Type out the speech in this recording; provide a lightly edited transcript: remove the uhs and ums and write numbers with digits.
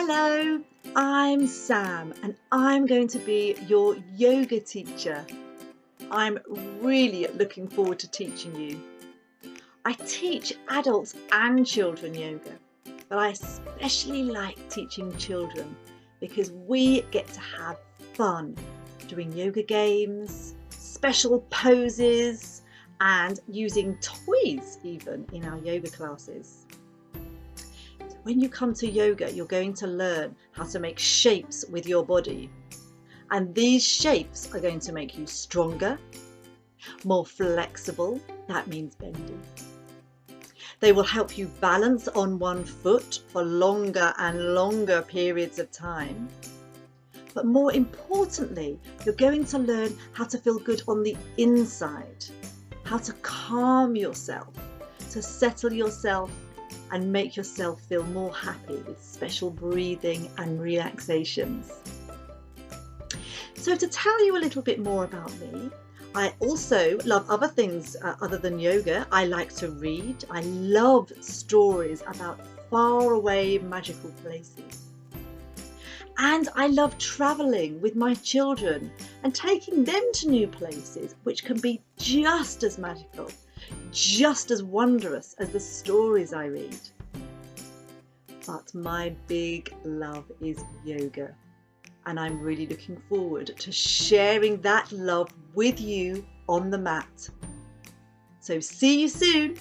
Hello, I'm Sam and I'm going to be your yoga teacher. I'm really looking forward to teaching you. I teach adults and children yoga, but I especially like teaching children because we get to have fun doing yoga games, special poses, and using toys even in our yoga classes. When you come to yoga, you're going to learn how to make shapes with your body. And these shapes are going to make you stronger, more flexible, that means bending. They will help you balance on one foot for longer and longer periods of time. But more importantly, you're going to learn how to feel good on the inside, how to calm yourself, to settle yourself and make yourself feel more happy with special breathing and relaxations. So to tell you a little bit more about me, I also love other things other than yoga. I like to read. I love stories about faraway magical places. And I love travelling with my children and taking them to new places, which can be just as magical, just as wondrous as the stories I read. But my big love is yoga, and I'm really looking forward to sharing that love with you on the mat. So see you soon.